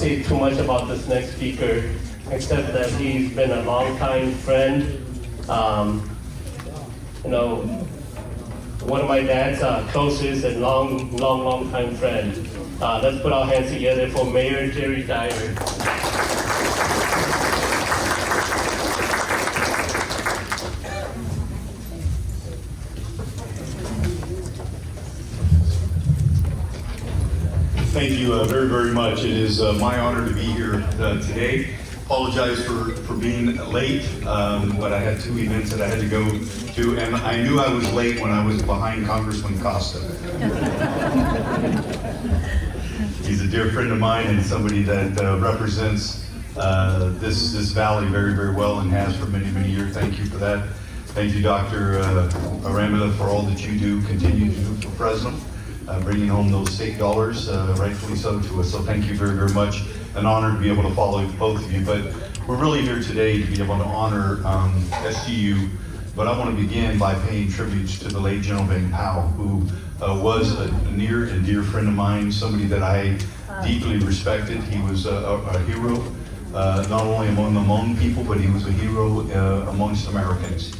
say too much about this next speaker, except that he's been a longtime friend. You know, one of my dad's closest and long time friend. Let's put our hands together for Mayor Jerry Dyer. Thank you very, very much. It is my honor to be here today. Apologize for being late, but I had two events that I had to go to, and I knew I was late when I was behind Congressman Costa. He's a dear friend of mine and somebody that represents this valley very, very well and has for many, many years. Thank you for that. Thank you, Dr. Aramila, for all that you do, continue to do for President. Bringing home those state dollars, rightfully so, to us. So thank you very, very much. An honor to be able to follow both of you. But we're really here today to be able to honor SGU. But I want to begin by paying tributes to the late General Bang Powell, who was a near and dear friend of mine, somebody that I deeply respected. He was a hero, not only among the Hmong people, but he was a hero amongst Americans.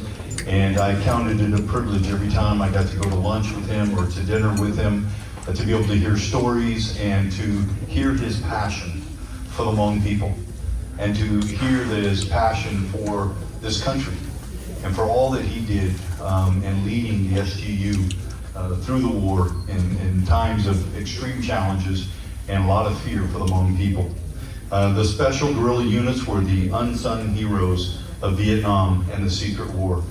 And I counted it a privilege every time I got to go to lunch with him or to dinner with him, to be able to hear stories and to hear his passion for the Hmong people, and to hear his passion for this country and for all that he did in leading the SGU through the war in times of extreme challenges and a lot of fear for the Hmong people. The special guerrilla units were the unsung heroes of Vietnam and the Secret War.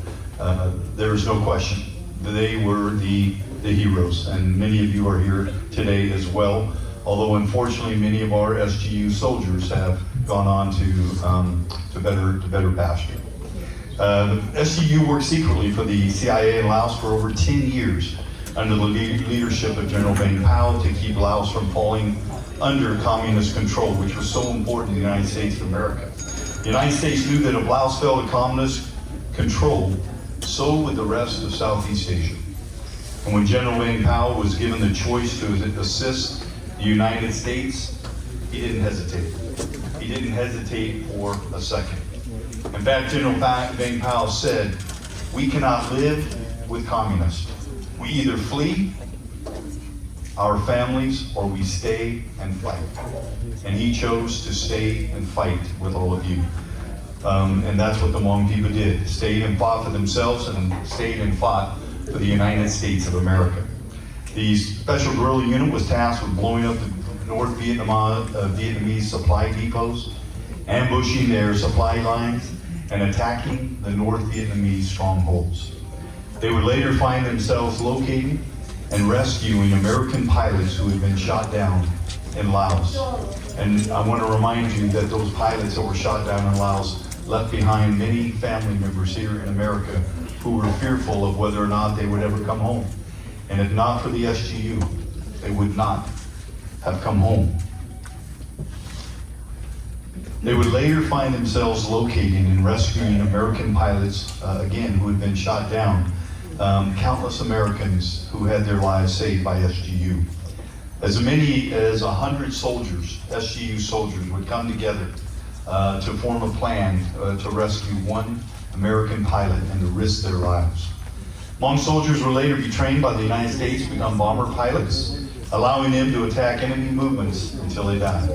There is no question. They were the heroes, and many of you are here today as well, although unfortunately many of our SGU soldiers have gone on to better pasture. SGU worked secretly for the CIA in Laos for over 10 years under the leadership of General Bang Powell to keep Laos from falling under communist control, which was so important to the United States of America. The United States knew that if Laos fell to communist control, so would the rest of Southeast Asia. And when General Bang Powell was given the choice to assist the United States, he didn't hesitate. He didn't hesitate for a second. In fact, General Bang Powell said, "We cannot live with communists. We either flee our families or we stay and fight." And he chose to stay and fight with all of you. And that's what the Hmong people did. Stayed and fought for themselves and stayed and fought for the United States of America. The special guerrilla unit was tasked with blowing up the North Vietnamese supply depots, ambushing their supply lines, and attacking the North Vietnamese strongholds. They would later find themselves locating and rescuing American pilots who had been shot down in Laos. And I want to remind you that those pilots that were shot down in Laos left behind many family members here in America who were fearful of whether or not they would ever come home. And if not for the SGU, they would not have come home. They would later find themselves locating and rescuing American pilots, again, who had been shot down. Countless Americans who had their lives saved by SGU. As many as 100 soldiers, SGU soldiers, would come together to form a plan to rescue one American pilot and to risk their lives. Hmong soldiers were later be trained by the United States to become bomber pilots, allowing them to attack enemy movements until they died.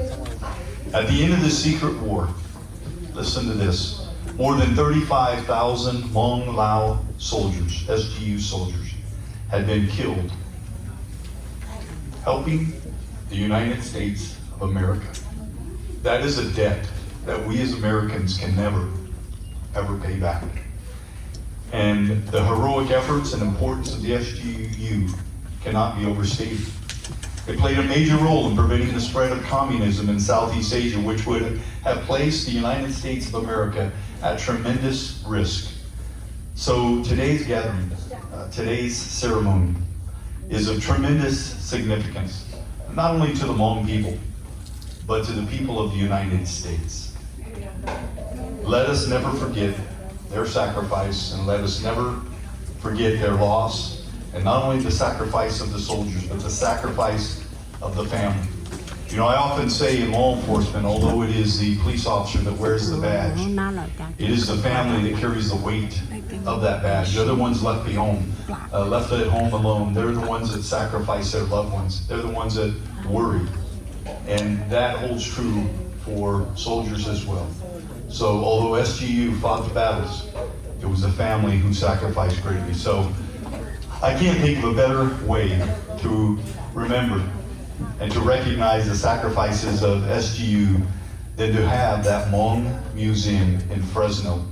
At the end of the secret war, listen to this, more than 35,000 Hmong Lao soldiers, SGU soldiers, had been killed helping the United States of America. That is a debt that we as Americans can never, ever pay back. And the heroic efforts and importance of the SGU cannot be overstated. It played a major role in preventing the spread of communism in Southeast Asia, which would have placed the United States of America at tremendous risk. So today's gathering, today's ceremony, is of tremendous significance, not only to the Hmong people, but to the people of the United States. Let us never forget their sacrifice, and let us never forget their loss, and not only the sacrifice of the soldiers, but the sacrifice of the family. You know, I often say in law enforcement, although it is the police officer that wears the badge, it is the family that carries the weight of that badge. They're the ones left at home alone. They're the ones that sacrifice their loved ones. They're the ones that worry. And that holds true for soldiers as well. So although SGU fought the battles, it was the family who sacrificed greatly. So I can't think of a better way to remember and to recognize the sacrifices of SGU than to have that Hmong Museum in Fresno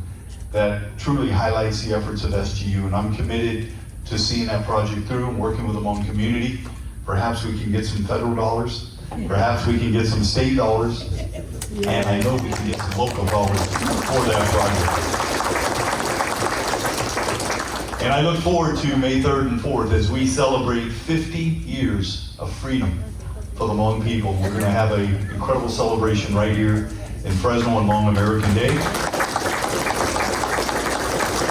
that truly highlights the efforts of SGU. And I'm committed to seeing that project through and working with the Hmong community. Perhaps we can get some federal dollars, perhaps we can get some state dollars, and I know we can get some local dollars for that project. And I look forward to May 3rd and 4th as we celebrate 50 years of freedom for the Hmong people. We're going to have an incredible celebration right here in Fresno on Hmong American Day.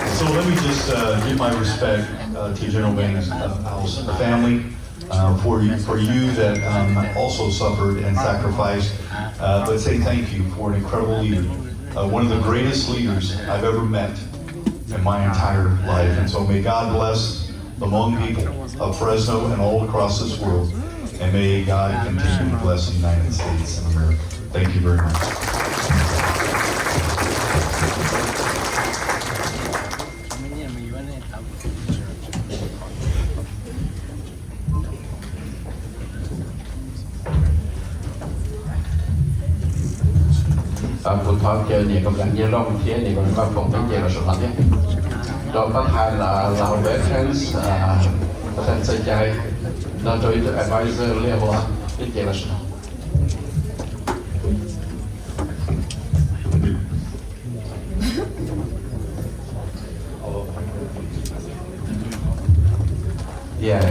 And so let me just give my respect to General Bain's house, the family, for you that also suffered and sacrificed. But say thank you for an incredible leader, one of the greatest leaders I've ever met in my entire life. And so may God bless the Hmong people of Fresno and all across this world. And may God continue to bless the United States and America. Thank you very much. Cuộc họp chờ này cũng đang long phía này còn có phòng bên là sự lắm nhé. Đó bắt hai là Lao Veterans, Tsheej, not to advisor level bên là sự. Yeah,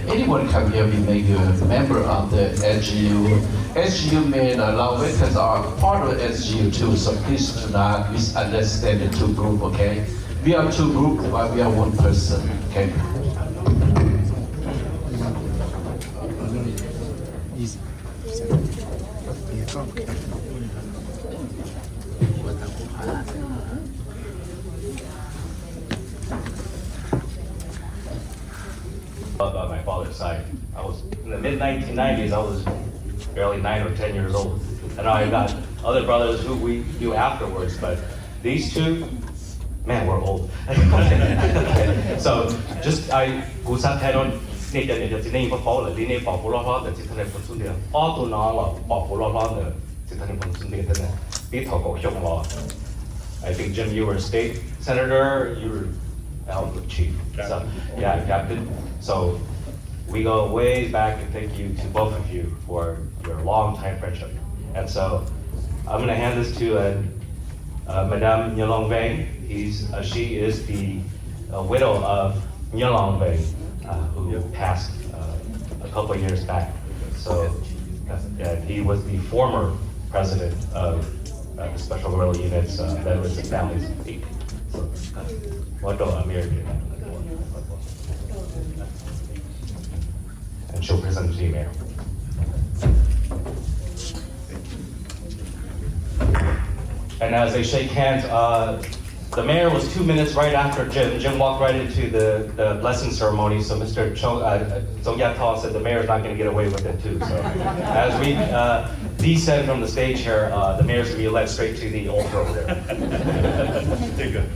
anyone come here, we make you a member of the SGU. SGU means Lao veterans are part of SGU too, so please do not misunderstand the two groups, okay? We are two groups, but we are one person, okay? On my father's side, I was in the mid-1990s. I was barely 9 or 10 years old, and I got other brothers who we knew afterwards. But these two, man, we're old. So just I cú sát thay đổi này cái chỉ nên bảo là đi này bảo phụ lo để chỉ thay đổi phương tiện. Ở tụ nó là bảo phụ lo để chỉ thay đổi phương tiện thế này. Đi thảo cổ xong lo. I think Jim, you were a state senator. You were the chief. So, yeah, captain. So we go way back, and thank you to both of you for your long time friendship. And so I'm going to hand this to Madame Nyalong Vang. She is the widow of Nyalong Vang, who passed a couple of years back. So he was the former president of the Special Guerrilla Units, Veterans and Families Inc. So, and she'll present to you, Mayor. And as they shake hands, the mayor was 2 minutes right after Jim. Jim walked right into the blessing ceremony, so Mr. Txog said the mayor's not going to get away with it too. So as we descend from the stage here, the mayor's going to be led straight to the altar over there. Take it.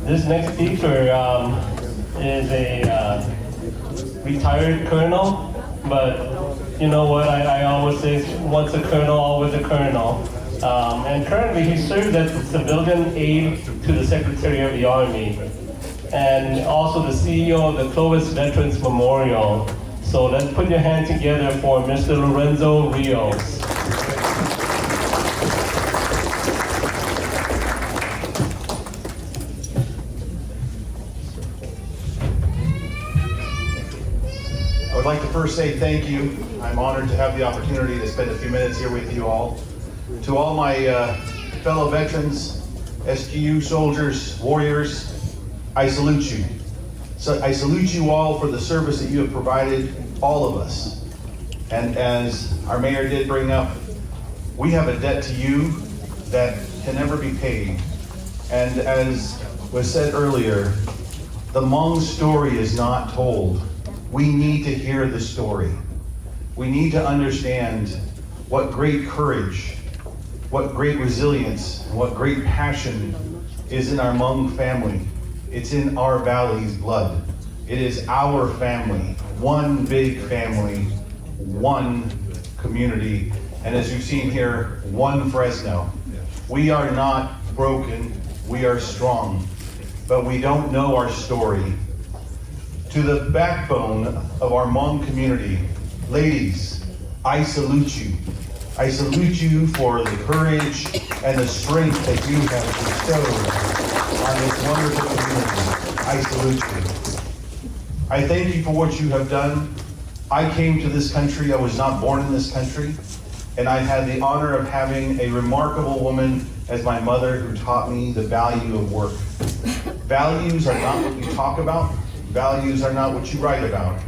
This next speaker is a retired colonel, but you know what I always say, once a colonel, always a colonel. And currently he serves as the civilian aide to the Secretary of the Army, and also the CEO of the Clovis Veterans Memorial. So let's put your hand together for Mr. Lorenzo Rios. would like to first say thank you. I'm honored to have the opportunity to spend a few minutes here with you all. To all my fellow veterans, SGU soldiers, warriors, I salute you. So I salute you all for the service that you have provided all of us. And as our mayor did bring up, we have a debt to you that can never be paid. And as was said earlier, the Hmong story is not told. We need to hear the story. We need to understand what great courage, what great resilience, and what great passion is in our Hmong family. It's in our valley's blood. It is our family, one big family, one community, and as you've seen here, one Fresno. We are not broken, we are strong, but we don't know our story. To the backbone of our Hmong community, ladies, I salute you. I salute you for the courage and the strength that you have bestowed on this wonderful community. I salute you. I thank you for what you have done. I came to this country, I was not born in this country, and I had the honor of having a remarkable woman as my mother who taught me the value of work. Values are not what you talk about. Values are not what you write about.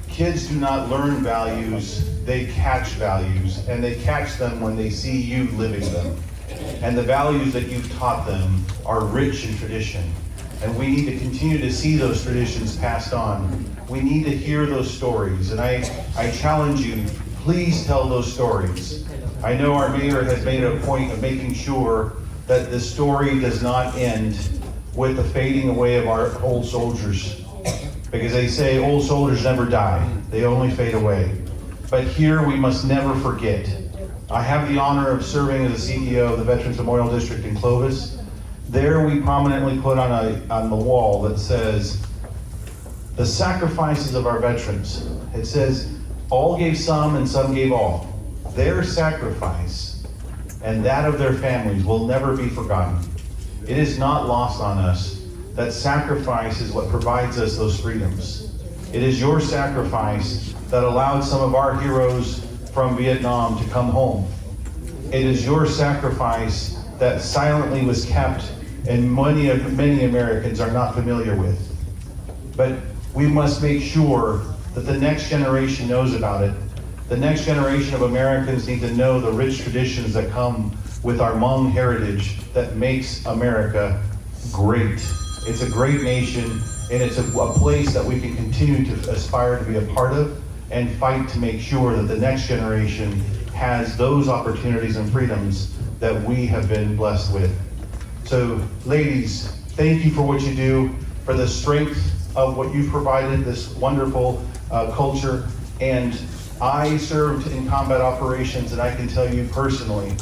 Kids do not learn values, they catch values, and they catch them when they see you living them. And the values that you've taught them are rich in tradition. And we need to continue to see those traditions passed on. We need to hear those stories. And I challenge you, please tell those stories. I know our mayor has made a point of making sure that the story does not end with the fading away of our old soldiers. Because they say old soldiers never die, they only fade away. But here we must never forget. I have the honor of serving as the CEO of the Veterans Memorial District in Clovis. There we prominently put on the wall that says, the sacrifices of our veterans. It says, all gave some and some gave all. Their sacrifice and that of their families will never be forgotten. It is not lost on us that sacrifice is what provides us those freedoms. It is your sacrifice that allowed some of our heroes from Vietnam to come home. It is your sacrifice that silently was kept and many Americans are not familiar with. But we must make sure that the next generation knows about it. The next generation of Americans need to know the rich traditions that come with our Hmong heritage that makes America great. It's a great nation, and it's a place that we can continue to aspire to be a part of and fight to make sure that the next generation has those opportunities and freedoms that we have been blessed with. So, ladies, thank you for what you do, for the strength of what you've provided, this wonderful culture. And I served in combat operations, and I can tell you personally,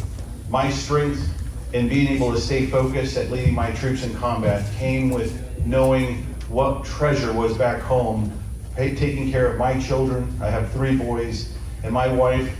my strength in being able to stay focused at leading my troops in combat came with knowing what treasure was back home, taking care of my children. I have 3 boys, and my wife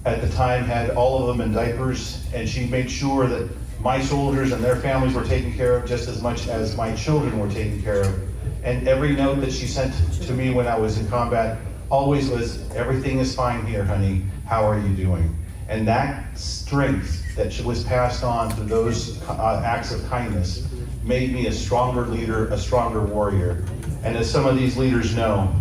at the time had all of them in diapers, and she made sure that my soldiers and their families were taken care of just as much as my children were taken care of. And every note that she sent to me when I was in combat always was, everything is fine here, honey, how are you doing? And that strength that was passed on through those acts of kindness made me a stronger leader, a stronger warrior. And as some of these leaders know,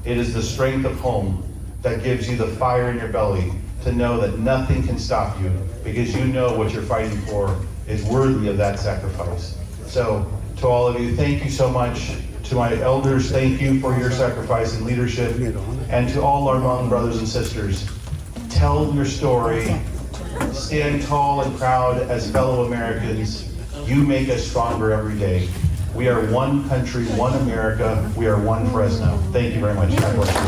it is the strength of home that gives you the fire in your belly to know that nothing can stop you, because you know what you're fighting for is worthy of that sacrifice. So to all of you, thank you so much. To my elders, thank you for your sacrifice and leadership. And to all our Hmong brothers and sisters, tell your story. Stand tall and proud as fellow Americans. You make us stronger every day. We are one country, one America. We are one Fresno. Thank you very much. God bless you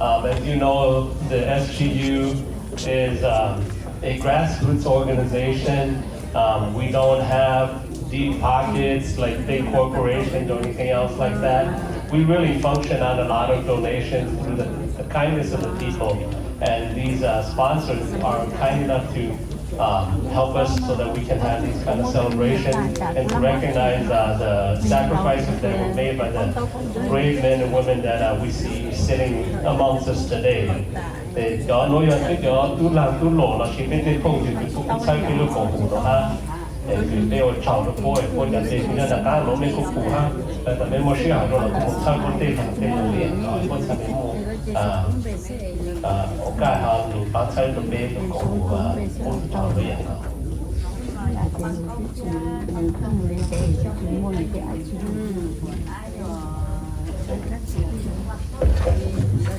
all. As you know, the SGU is a grassroots organization. We don't have deep pockets like big corporations or anything else like that. We really function on a lot of donations through the kindness of the people. And these sponsors are kind enough to help us so that we can have these kind of celebrations and to recognize the sacrifices that were made by the brave men and women that we see sitting amongst us today. They don't know you too long too low. She been to Koob to say we look for ha. They were child of boy. Boy that they didn't have no make Koob ha. But the memory she had no Koob. Some one day they really what's happening. 我介下年把妻都俾個好頭嘅人啊。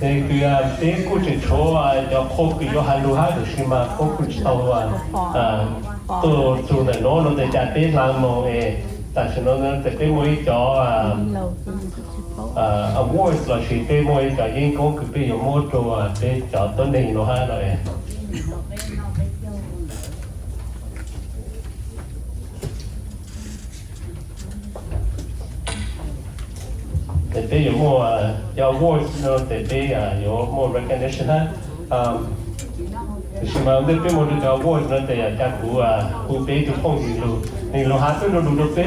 你佢啊，俾顧住坐啊，有科技有行路下就算嘛，科技頭啊，都做嚟攞我哋就俾冷漠嘅，但係我哋就俾每咗awards 來是俾每就應該佢俾有冇做啊，俾就都嚟攞下來。特別有冇有 awards 咯？特別有冇 recognition 啦？是嘛？特別冇啲 awards 咯，第日家佢俾啲風雨路，你路下都路到俾。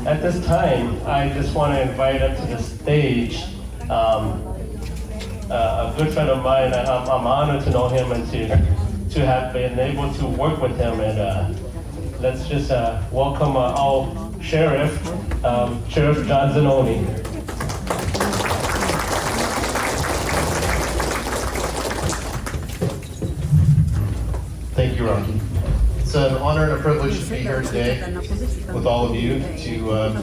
At this time, I just want to invite up to the stage a good friend of mine. I'm honored to know him and to have been able to work with him. And let's just welcome our Sheriff, Sheriff John Zanoni. Thank you, Ron. It's an honor and a privilege to be here today with all of you to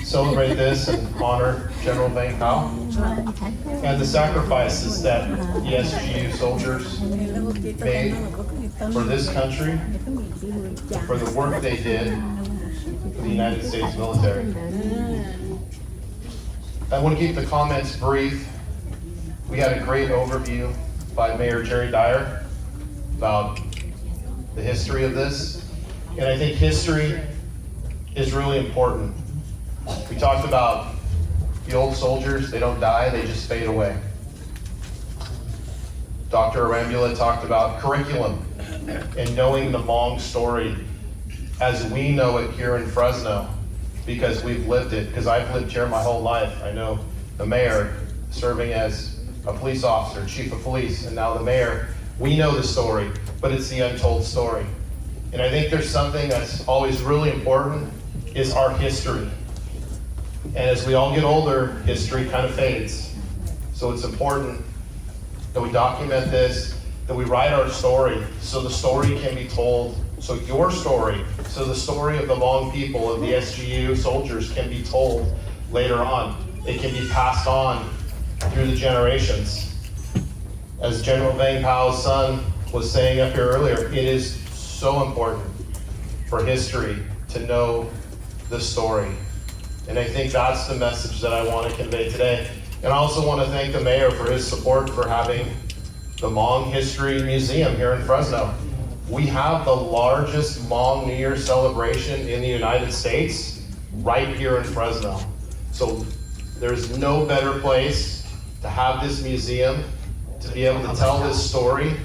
celebrate this and honor General Vang Pao and the sacrifices that the SGU soldiers made for this country, for the work they did for the United States military. I want to keep the comments brief. We had a great overview by Mayor Jerry Dyer about the history of this, and I think history is really important. We talked about the old soldiers, they don't die, they just fade away. Dr. Arambula talked about curriculum and knowing the Hmong story as we know it here in Fresno, because we've lived it, because I've lived here my whole life. I know the mayor serving as a police officer, chief of police, and now the mayor. We know the story, but it's the untold story. And I think there's something that's always really important is our history. And as we all get older, history kind of fades. So it's important that we document this, that we write our story so the story can be told. So your story, so the story of the Hmong people, of the SGU soldiers can be told later on. It can be passed on through the generations. As General Vang Pao's son was saying up here earlier, it is so important for history to know the story. And I think that's the message that I want to convey today. And I also want to thank the mayor for his support for having the Hmong History Museum here in Fresno. We have the largest Hmong New Year celebration in the United States right here in Fresno. So there's no better place to have this museum, to be able to tell this story,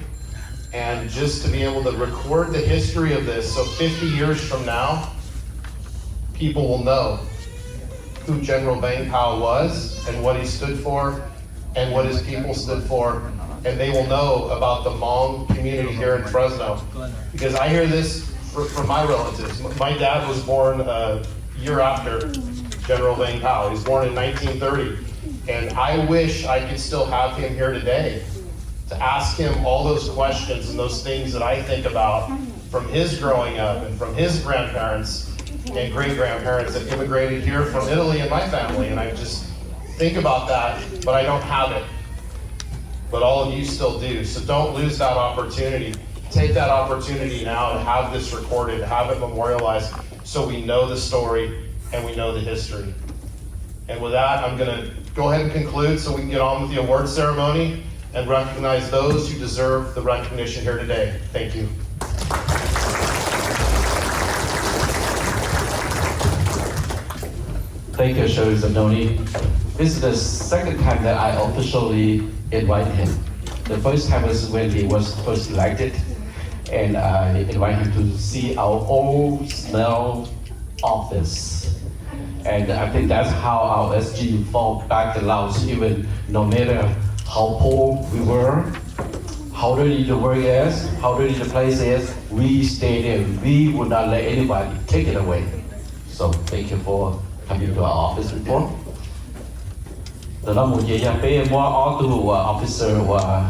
and just to be able to record the history of this. So 50 years from now, people will know who General Vang Pao was and what he stood for and what his people stood for. And they will know about the Hmong community here in Fresno. Because I hear this from my relatives. My dad was born a year after General Vang Pao. He was born in 1930. And I wish I could still have him here today to ask him all those questions and those things that I think about from his growing up and from his grandparents and great-grandparents that immigrated here from Italy and my family. And I just think about that, but I don't have it. But all of you still do. So don't lose that opportunity. Take that opportunity now to have this recorded, to have it memorialized, so we know the story and we know the history. And with that, I'm going to go ahead and conclude so we can get on with the award ceremony and recognize those who deserve the recognition here today. Thank you. Thank you, Sheriff Zanoni. This is the second time that I officially invite him. The first time was when he was first elected, and I invite him to see our old smell office. And I think that's how our SGU fought back the Laos, even no matter how poor we were, how dirty the work is, how dirty the place is, we stayed there. We would not let anybody take it away. So thank you for coming to our office before. The number of years more officer was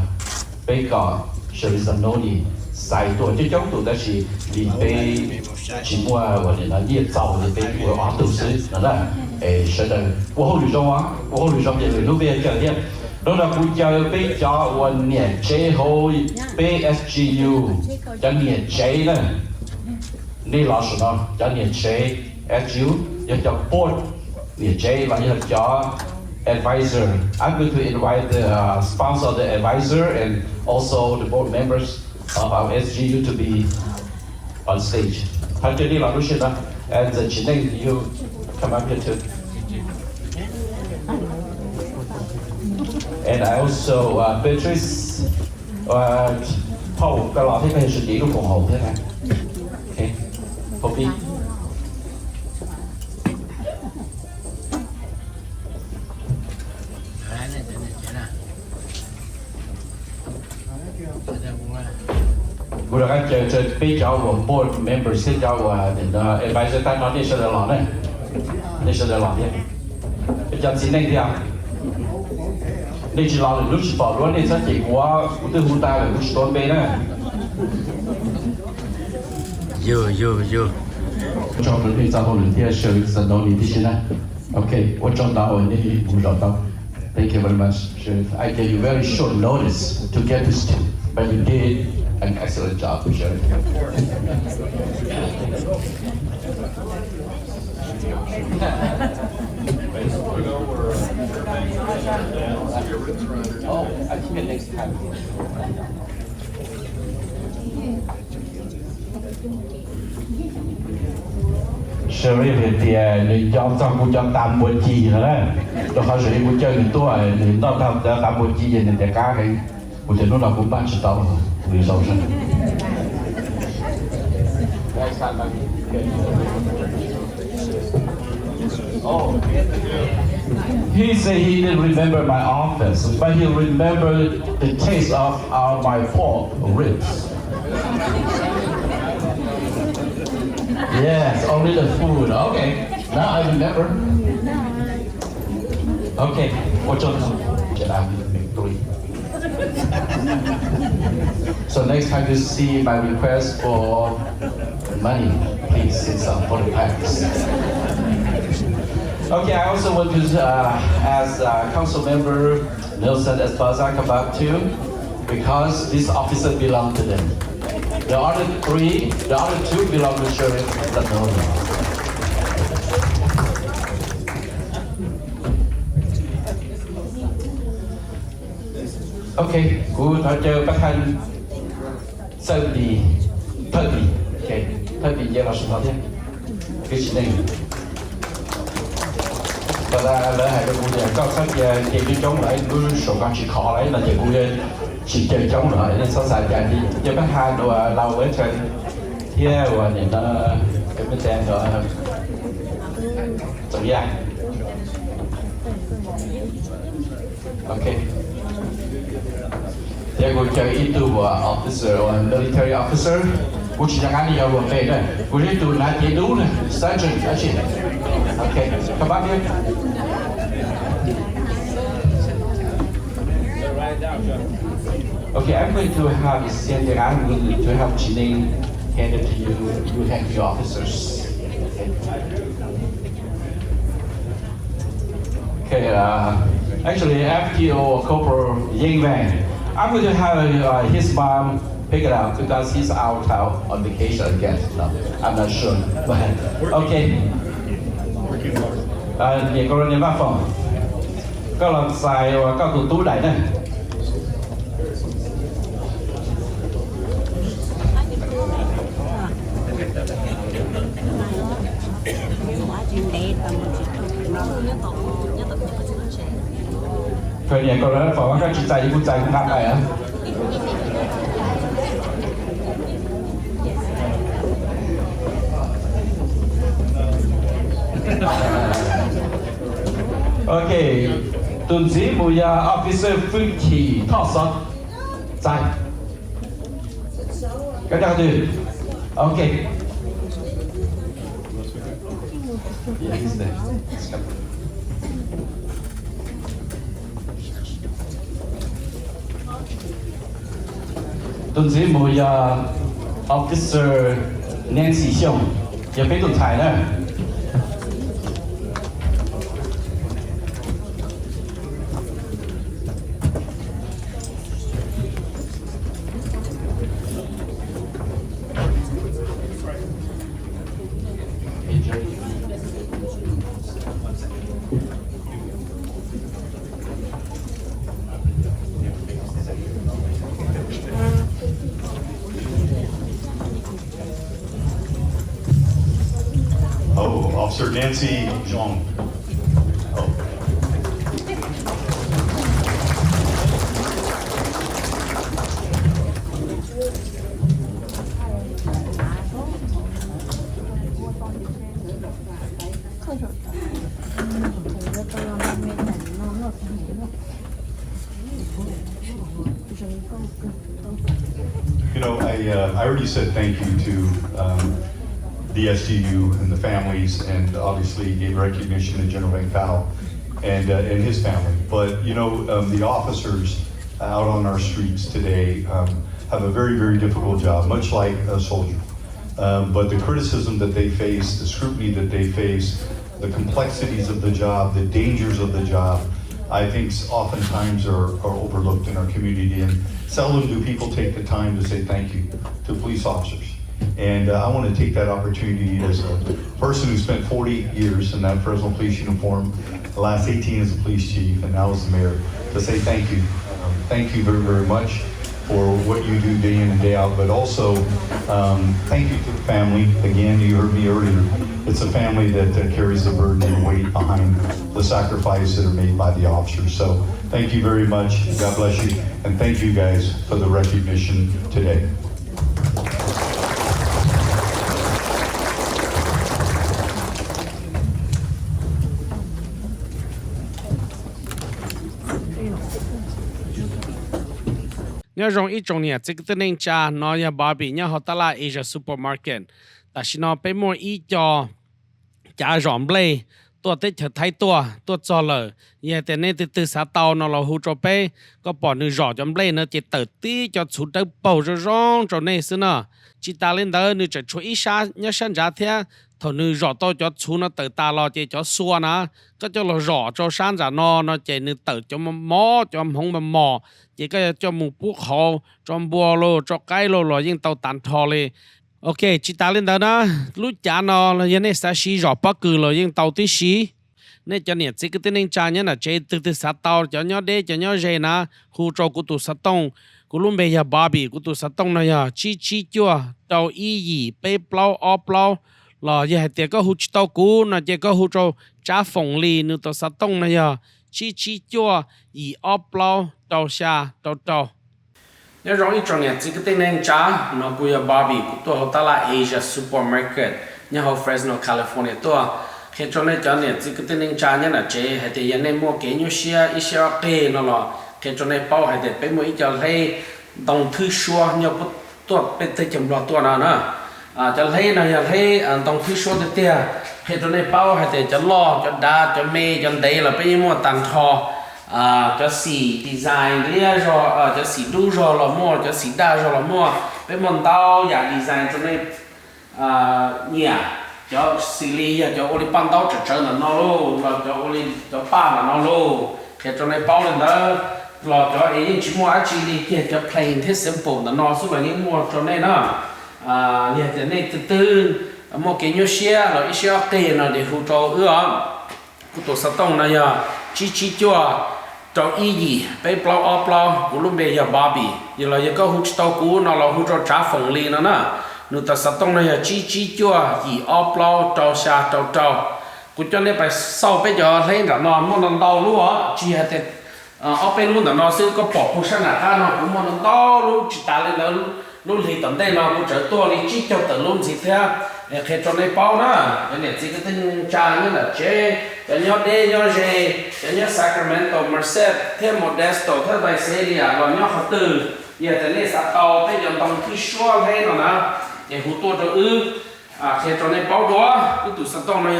Baker, Sheriff Noni, Sai to the young to that she be Chimua or the year Zao the big or after six, a shutter. What you don't what you don't get a little bit here. Don't have put your big jaw 1 年 J 后 BSGU 1年 J 呢？你老师呢？1年 J SGU 要叫 board 年 J 或者叫 advisor. I'm going to invite the sponsor of the advisor and also the board members of our SGU to be on stage. 他这里老师呢，and the Chinese you come up here too. And I also Beatrice 泡個老天係幾個同學嘅，OK， 後邊。我哋嘅就比較我 board members 比較advisor 單單呢上嚟攞呢，呢上嚟攞嘅，比較智能啲啊。你知道你是保罗，你在结果对湖大的是多倍呢。有。找人可以找到人家手上到你的现在 ，OK， 我找到你不找到。Thank you very much, Sheriff. I gave you very short notice to get this to, but you did an excellent job, Sheriff. Oh, I think it next time. Sheriff thì người cho cũng cho 8 buổi chi nữa đấy. Đó họ sẽ muốn chơi những tuổi nó tao 8 buổi chi vậy nên cả cái buổi thì nó là cũng bán tao vì sao sao. Oh. He said he didn't remember my office, but he remembered the taste of my pork ribs. Yes, only the food. Okay, now I remember. Okay, what's on? So next time you see my request for money, please sit down for the packs. Okay, I also want to ask Council Member Nelson Esparza come back too, because this officer belong to them. The other two belong to Sheriff Lanoni. Okay, good. Tôi chờ bác Thanh Sơn đi thật đi. Okay, thật đi giờ là sự thật thế. Cái chuyện này. Và lỡ hại của cô có sách về cái chống lại cứ số con chỉ khó lấy là giờ cô chỉ chơi chống lại nên sao xài chạy đi. Giờ bác hai đồ lâu với trên here và nên nó cái bên trên rồi tổng gia. Okay. They're going to into officer or military officer, which is actually our favorite. We need to not get do sergeant, actually. Okay, come back here. Okay, I'm going to have Cindy. I'm going to have Janine hand it to you. You hand to your officers. Okay. Actually, FTO Corporal Ying Wang. I'm going to have his mom pick it up because he's out on vacation again. No, I'm not sure. But okay. Để có những bác phòng. Các làm xài và các tủ đẩy này. Thời điểm có lẽ phải các chị chạy cũng chạy cũng ngắt này á. OK ตุนสีบุยา officer ฟื้นขี่ทอดสดใจก็จะดู OK Yeah, he's there. He's coming. Tuần sĩ mùi officer Nancy Xiong, giờ phải tuần thải nữa. Oh, Officer Nancy Zhong. Oh. You know, I already said thank you to the SGU and the families, and obviously gave recognition to General Van Powell and his family. But you know, the officers out on our streets today have a very, very difficult job, much like a soldier. But the criticism that they face, the scrutiny that they face, the complexities of the job, the dangers of the job, I think oftentimes are overlooked in our community, and seldom do people take the time to say thank you to police officers. And I want to take that opportunity as a person who spent 40 years in that Fresno police uniform, the last 18 as a police chief, and now as the mayor, to say thank you. Thank you very, very much for what you do day in and day out, but also thank you to the family. Again, you heard me earlier, it's a family that carries the burden and weight behind the sacrifice that are made by the officers. So thank you very much, God bless you, and thank you guys for the recognition today. nhớ rong ít trong nhà chỉ cái tên cha nó nhà Barbie nhớ họ ta là Asia supermarket, ta chỉ nó phải mua ít cho cha rộng lệ,ตัวเตะไทยตัวจอเลยยังแต่เนี่ยตื่นสายตาเนาะเราหูจอไปก็ปอนึงรอจำเลยเนาะจะตื่นตีจะสุดเตะเป่าจะร้องจะเนี่ยสินะจิตาเล่นเดินนึกจะช่วยอีชาเนี่ยฉันจะเทียถอนึงรอตัวจะชูนะตื่นตาเราจะสัวนะก็จะเรารอจะฉันจะนอนเนาะจะนึกตื่นจะมาหมอจะหงมาหมอจะก็จะหมูปุ๊กเขาจะบัวโลจะไก่โลเรายิ่งเตาตันทอเลยOK, chị ta lên đó đó, lúc cha nó là như sẽ xí rõ bắc cử rồi nhưng tàu tí xí, nên cho nên chỉ cái tên cha nhá là chơi từ sát tàu cho nhau để cho nhau dễ na, khu trọ của tụ sát tông, của lúc bây giờ Barbie của tụ sát tông này à, chi chua, tàu y gì, bay plau, plau, là giờ thì có khu tàu cũ, là giờ có khu trọ trả phòng lì nữa tụ sát tông này à, chi chua, y plau, tàu xa, tàu. nhớ rõ ít trong nhà chỉ cái tên anh cha nó bây giờ Barbie của tôi họ ta là Asia supermarket nhà họ Fresno California tôi khi cho nên cho nên chỉ cái tên anh cha nhá là chế hay thì anh em mua cái nhiêu xe ít xe kê nó là khi cho nên bao hay thì phải mua ít cho thấy đồng thứ xua nhau tôi phải thấy chấm lo tôi nào nữa cho thấy này là thấy đồng thứ xua thì tiền khi cho nên bao hay thì cho lo cho đa cho mê cho đấy là phải mua tàn thọ cho xì design lia rồi cho xì đu rồi là mua cho xì đa rồi là mua với mình tao giả design cho nên nhà cho xì lia cho oli pan tao trở là nó luôn là cho oli cho pa là nó luôn thì cho nên bao lên đó là cho ấy chỉ mua chỉ đi cho plain thế simple là nó số là những mua cho nên nó nhà thế này từ mua cái nhiêu xe là ít xe tiền là để hỗ trợ của tổ sát tông này chi cho trong ý gì phải plau của lúc bây giờ Barbie giờ là giờ có hút tàu cũ nó là hút cho trả phòng lì nó nè người ta sát tông này chi cho gì plau trâu xa trâu của cho nên phải sau bây giờ thấy là nó muốn đau luôn á chỉ là thế bên luôn là nó sẽ có bỏ phụ sang là nó cũng muốn đau luôn chỉ ta lên đó luôn thì tận đây nó cũng trở to đi chỉ cho tận luôn gì thế khi cho nên bao na cái này chỉ cái tin cha như là chế cái nhớ đê nhớ dê cái nhớ Sacramento Merced thêm Modesto thêm Visalia rồi nhớ họ từ giờ cái này sát tàu tới dòng tàu khi xóa hay nó nè cái hút tua cho khi cho nên bao đó cái tụ sát tàu này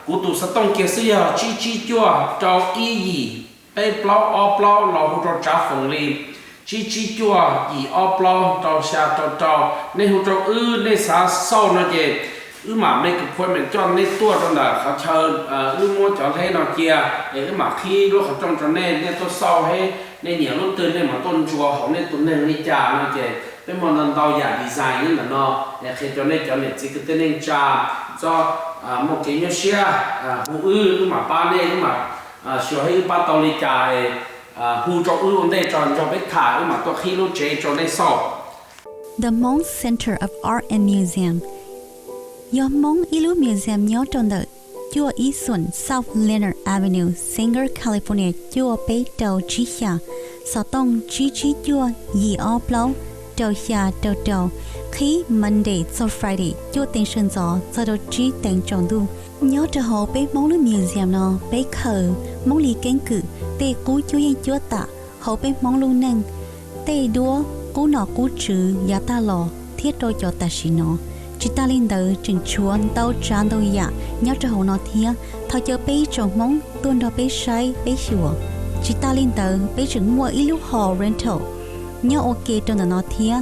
cú tụ sát tàu kia xí chi chua cho ý gì bé plau lò hút cho trả phòng li chi chua gì plau cho xa cho nên hút cho nên xa sau nó gì mà mấy cái phôi mình cho nên tua cho là họ chờ mua cho thấy nó kia để mà khi lúc họ trong cho nên tôi sau hay nên nhiều lúc từ nên mà tôn chùa họ nên tôn nên đi trà nó kì cái món lần đầu giả design như là nó để khi cho nên chỉ cái tên nên trà cho một cái như xe hú mà ba nên mà sửa hay ba tàu đi trà hú cho ôn đây cho biết thả mà tôi khi lúc chế cho nên sau. The Hmong Center of Art and Museum. Your Hmong Ilu Museum nhớ trong đợt chùa Ý Xuân South Leonard Avenue, Sanger, California, chùa Bế Đầu Chí Xia, Sở Tông Chí chùa Yi O Plau, Đầu Xia Đầu, khi Monday to Friday, chùa Tên Sơn Gió, cho đầu Chí Tên Trọng Du. Nhớ trở hồ bế Hmong Ilu Museum nó, bế khờ, Hmong Lý Kén Cử, tê cú chú yên chúa tạ, hồ bế Hmong Lu Nâng, tê đua, cú nọ cú trừ, giá ta lò, thiết đôi cho ta xí nó. Chỉ ta lên đời chừng chuồn tàu tràn đâu dạ nhớ cho hậu nó thía thao cho bé trồng móng tuôn đó bé say bé sủa chỉ ta lên đời bé chừng mua ít lúc họ rental nhớ ok trong đó nó thía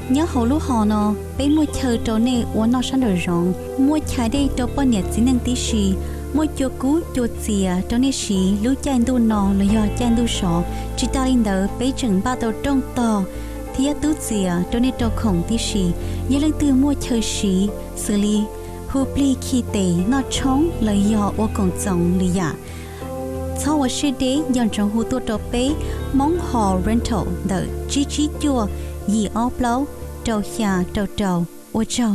nhớ hậu lúc họ nó bé mua chờ trâu này uốn nó sang đời rong mua trái đây trâu bao nhiêu chỉ năng tí xì mua cho cú cho xìa trâu này xì lúc chan đu nọ là do chan đu sọ chỉ ta lên đời bé chừng ba tàu trong to thía tút dìa cho nên trâu khổng tí xì nhớ lần từ mua chơi xì xử lý hù pli khi tệ nó trống lời dò ô cổng dòng lì dạ sau ở xe đế dọn trong hù tua trâu bế mong hò rental đợi chí chua dì ó plau trâu xà trâu ô trâu.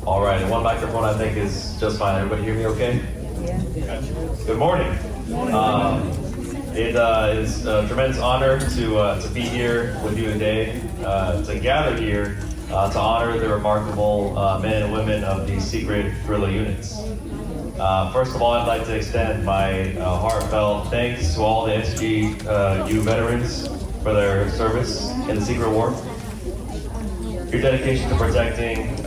All right, and one microphone I think is just fine. Everybody hear me okay? Yeah. Good morning. It is a tremendous honor to be here with you today, to gather here to honor the remarkable men and women of the secret guerrilla units. First of all, I'd like to extend my heartfelt thanks to all the SGU veterans for their service in the secret war. Your dedication to protecting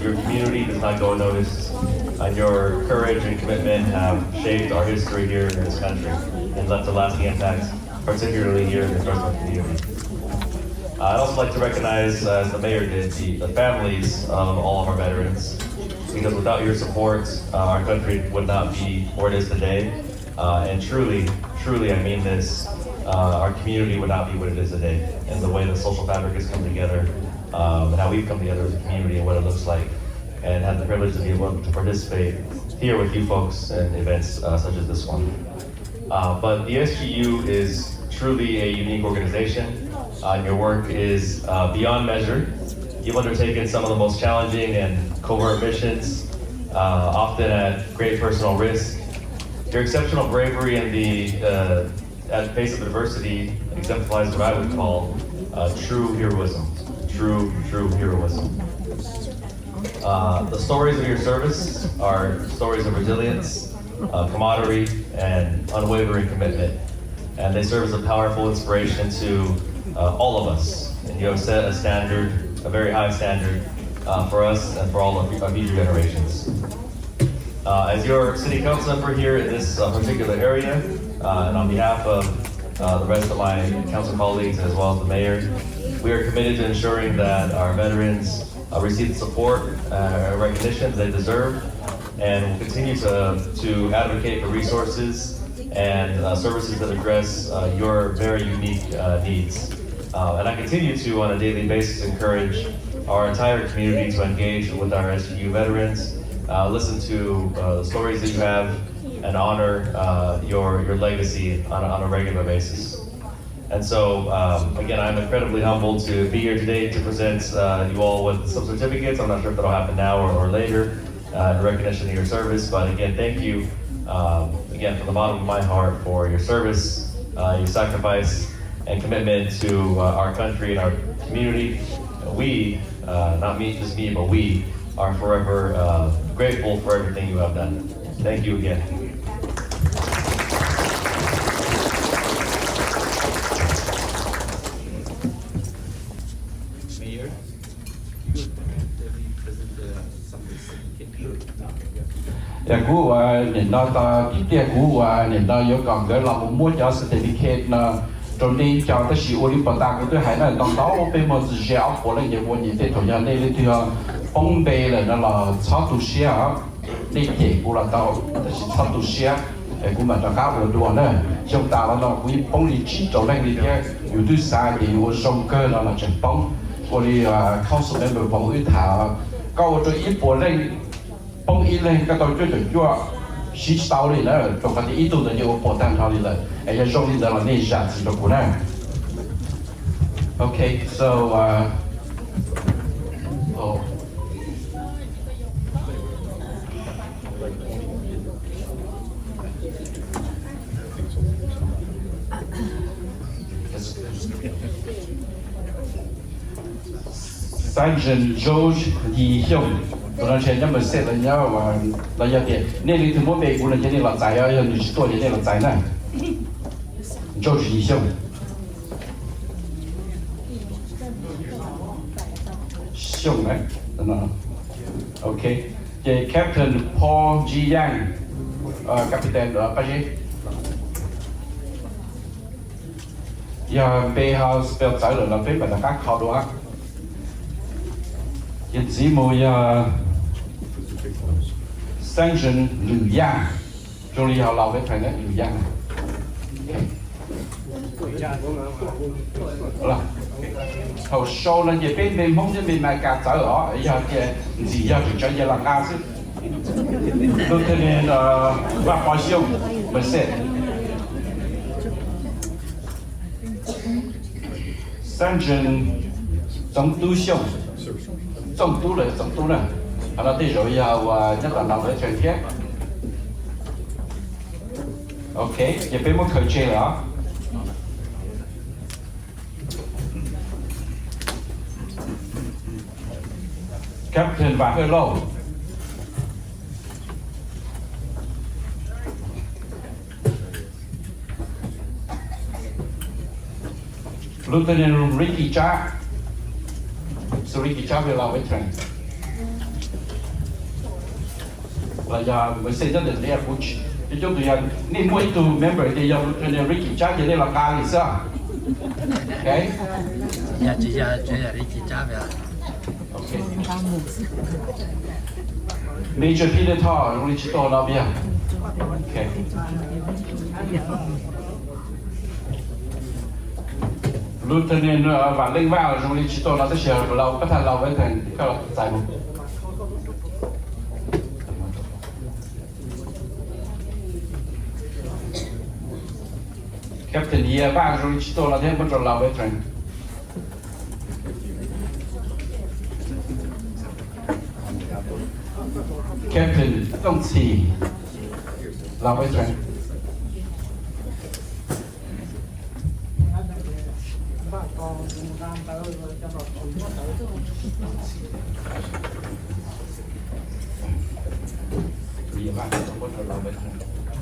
your community does not go unnoticed, and your courage and commitment have shaped our history here in this country and left a lasting impact, particularly here in the Fresno community. I'd also like to recognize, as the mayor did, the families of all of our veterans, because without your support, our country would not be where it is today, and truly, I mean this, our community would not be what it is today, and the way the social fabric has come together, and how we've come together as a community and what it looks like, and have the privilege to be able to participate here with you folks in events such as this one. But the SGU is truly a unique organization. Your work is beyond measure. You've undertaken some of the most challenging and covert missions, often at great personal risk. Your exceptional bravery and at the face of adversity exemplifies what I would call true heroism. True heroism. The stories of your service are stories of resilience, camaraderie, and unwavering commitment. And they serve as a powerful inspiration to all of us. And you have set a standard, a very high standard, for us and for all of future generations. As your city council member here in this particular area, and on behalf of the rest of my council colleagues as well as the mayor, we are committed to ensuring that our veterans receive the support and recognition they deserve, and will continue to advocate for resources and services that address your very unique needs. And I continue to, on a daily basis, encourage our entire community to engage with our SGU veterans, listen to the stories that you have, and honor your legacy on a regular basis. And so, again, I'm incredibly humbled to be here today to present you all with some certificates. I'm not sure if that'll happen now or later. in recognition of your service. But again, thank you again from the bottom of my heart for your service, your sacrifice, and commitment to our country and our community. We, not me, just me, but we are forever grateful for everything you have done. Thank you again. Mayor, cú nên nó ta tiếp theo cú nên nó yêu cầu cái là một mua cho certificate là trong đây cho cái sự Olympic ta cái thứ hai là trong đó bên một sự giáo của là những vấn đề thổ nhĩ này thì phong bê là nó là sáu tu sĩ á đi chạy của là tao là sáu tu sĩ của mình là khá là đua nữa chúng ta là nó cũng phong đi chỉ chỗ này thì nhiều thứ sai thì我上课là全phong我哋council member phong ủy thảo câu cho ít bộ lên phong ít lên cái tôi cho cho chỉ tao đi nữa trong cái ý tưởng là nhiều bộ tăng thao đi là ai cho trong đi là nên giả chỉ được của này okay so oh Sergeant George Yi Hyung, tôi nói chuyện cho mình sẽ là nhau và là giao tiền. Nên lý thường mỗi bên cũng là cái này là giải ở những cái tuổi này là giải này. George Yi Hyung. Hyung đấy, đó. Okay. The Captain Paul Ji Yang, Captain cái gì? Giờ bên họ spell giải rồi là bên phải là các họ đó. Hiện chỉ mùi sanction Liu Yang, trong lý họ lao với phải là Liu Yang. Là hậu sau là về bên bên mông bên mai cả trở ở giờ cái gì giờ chỉ cho giờ là ca chứ. Tôi thấy nên và bao nhiêu mình sẽ sanction trong tu sửa trong tu này, anh đã thấy rồi giờ nhất là làm với chuyện khác. Ok, giờ bên một khởi chơi đó. Captain và hơi lâu. Lieutenant Ricky Cha. So Ricky Cha will allow it train. Là giờ mới xây ra được để coach. Thì chúng tôi nên mỗi tu member thì giờ Lieutenant Ricky Cha thì đây là ca gì sao? Okay. Dạ chỉ là Ricky Cha vậy. Okay. Major Peter Thor, Ricky Thor là bây. Okay. Lieutenant và lên vào trong lý tôi nó sẽ chờ lâu các thằng lâu với thằng các giải mục Captain Ye vào trong lý tôi là thêm một trò lâu với thằng Captain Tông Tsheej lâu với thằng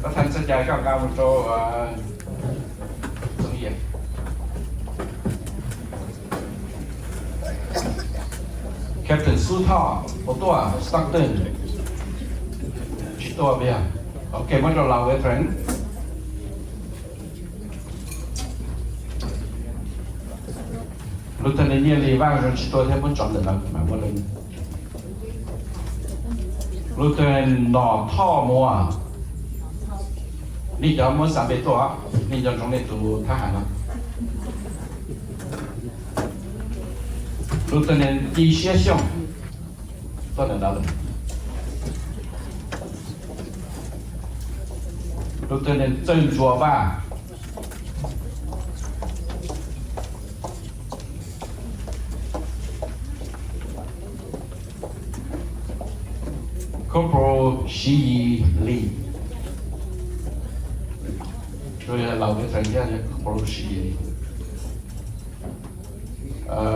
các thành sẽ chạy cao cao một chỗ giống như vậy. Captain Su Thọ, một tua Stockton, chỉ tua bây giờ. Ok, mới đầu lâu với friend. Lieutenant Ye Li vang rồi chỉ tua thêm một chọn được mà một lần. Lieutenant Nọ Thọ Mua. Ni giờ muốn sang bên tôi, ni giờ trong này tụ thả hàng. Lieutenant Yi Xie Xiong, tôi đã nói. Lieutenant Zheng Zhuoba, Corporal Tsheej Lee โดยเราเวทเรียนเนี่ย Corporal Tsheej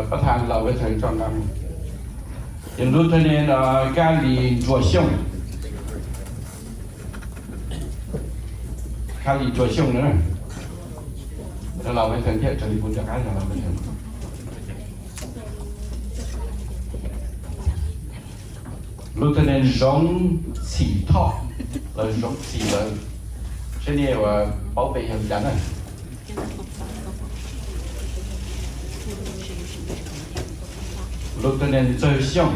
ประธานเราเวทจอมนำยังรู้ตัวเนี่ยการลีจัวช่งการลีจัวช่งนะแล้วเราเวทเทียบจะรีบุญจากการเราเวทLieutenant Jean Tsheej là Jean Tsheej là cái này là bảo vệ hiện trạng này. Lieutenant Tsheej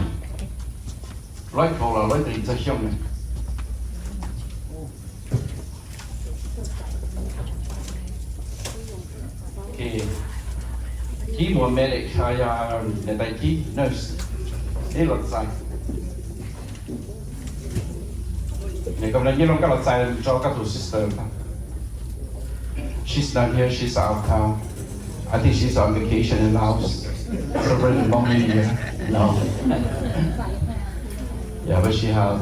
nói câu là nói từ Tsheej này. Okay. Khi một medic hay người ta khi nurse đây là sao? Này công nhân các loại tài cho các tổ sister. She's not here. She's out of town. I think she's on vacation in Laos. Celebrating Mong New Year. No. Yeah, but she has.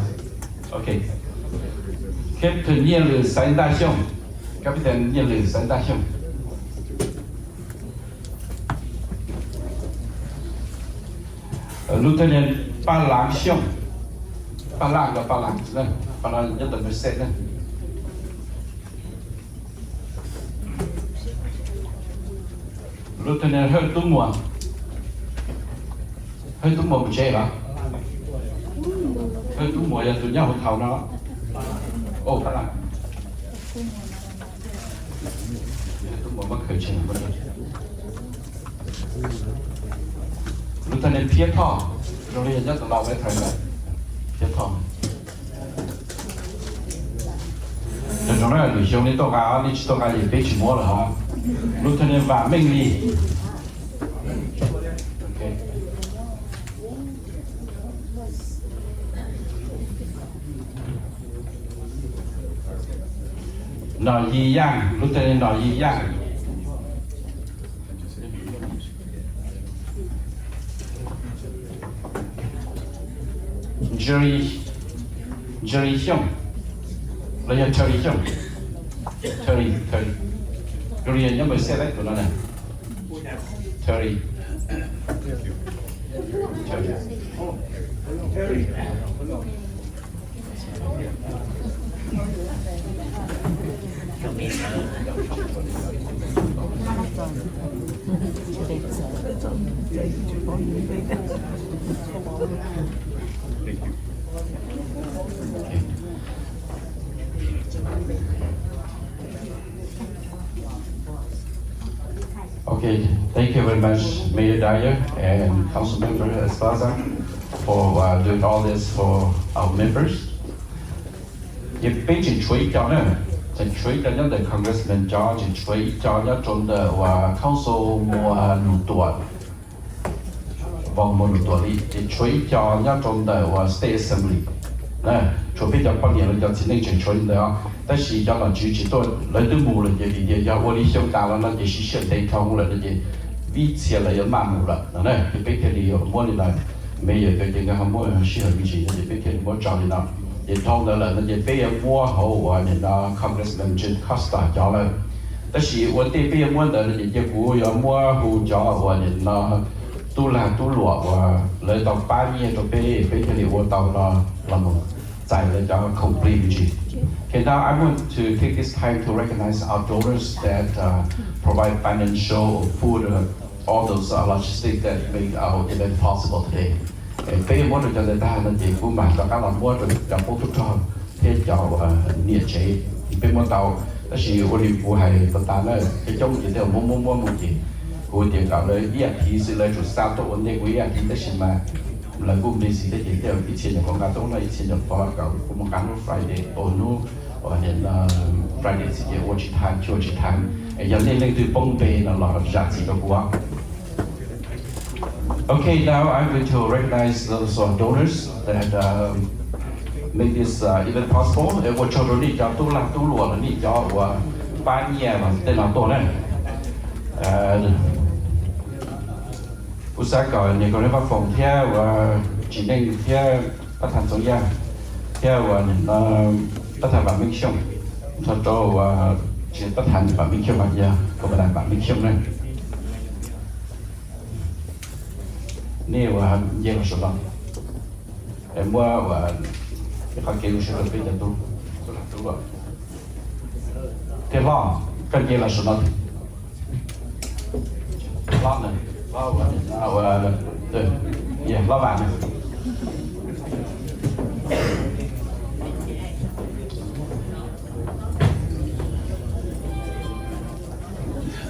Okay. Captain nhiên lử sáng đa xiong. Captain nhiên lử sáng đa xiong. Lieutenant Ba Lang xiong. Ba Lang là Ba Lang. Ba Lang nhất định phải xét này. Lieutenant hơi tung mùa. Hơi tung mùa một chế hả? Hơi tung mùa là tụi nhau một thầu nó. Ồ, Ba Lang. Hơi tung mùa mất khởi trình một lần. Lieutenant Phía Thọ. Rồi đây nhất là lâu với thầy này. Phía Thọ. Chúng nó là lựa chọn đi tàu cá, đi tàu cá gì biết chỉ mua là hả? Lieutenant Vả Minh Ly. Okay. Nọ Yi Yang, Lieutenant Nọ Yi Yang. Jerry Xiong. Là nhân Terry Xiong. Terry. Rồi nhân mới xe đấy của nó này. Terry. Okay, thank you very much, Mayor Dyer and Councilmember Esparza, for doing all this for our members. If Beijing trade cho nữa, thì trade cho những Congressman cho, thì trade cho những trong the Council mua nụ tuổi, vòng mua nụ tuổi đi, thì trade cho những trong the State Assembly. Nè,除非就北年就只能全吹的，但是要能支持到来都冇了，也要我哋想打了，那也是现代通了，那也比起来要慢冇了，那就别看你有冇你来，没有的这个冇适合以前，那就别看你冇找你了，也通的了，那就别人冇好啊，你那 Congressman Jim Costa 叫了，但是我对别人冇的，那也不要冇好叫我你那。tu là tu lụa và lấy tàu ba nhiêu cho bé cái điều tàu là một giải lấy cho complete gì. Okay, now I want to take this time to recognize our donors that provide financial, food, all those logistics that make our event possible today. Bây giờ muốn cho người ta là gì cũng mà cho các làm mua được cho phố thuốc tròn, thế cho nhiệt chế. Bây giờ tàu, đó là ô liu của hai tàu ta nữa, cái trong chỉ theo mua một gì. Cô tiền搞了ERP是来做三多问题，我ERP的是嘛，来我们是的也掉以前就讲到了以前就搞我们讲到 Friday， no， Friday 是我去谈，就去谈，人哋令到崩背那老日子都过。Okay, now I'm going to recognize those donors that make this event possible. 我做到你叫都啦都落了，你叫我半夜嘛，在哪多呢？อุตสาหกรรมเนี่ยก็เรียกว่าphòng theo và chỉ nên theoประธานสงฆ์ theo tất cả bạn minh xong thật cho chỉ tất cả bạn minh xong bây giờ có bạn minh xong này nếu giờ là số đó em mua và cái kêu sẽ được bây giờ tôi là tôi rồi cái lo cái gì là số đó lo này lo và lo vàng này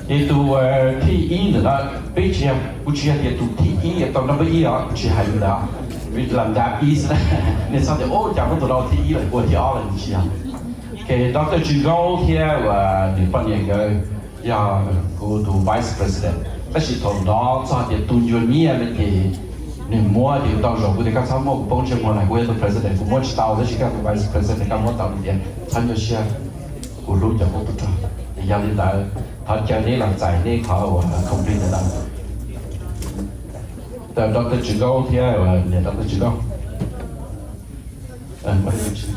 thì tu thi ý nữa đó bây giờ cũng chỉ là tu thi ý tao nó bây giờ chỉ hay đó vì làm đáp ý nữa nên sao thì ô chẳng có tụi nó thi ý là của thì ó là gì à cái Dr. Txog here và những phần những cái giờ của tu vice president tất nhiên thằng đó cho thì tu nhiều nhiều là thì nên mua thì tao rồi của thì các sao mua bông chân mua này của tu president của mua chỉ tao đó chỉ các tu vice president các mua tao thì tham gia xe của lúc giờ của tụi thì giờ hiện tại họ chơi này làm giải này họ không đi được đâu. Từ Dr. Txog thì là Dr. Txog. What is it?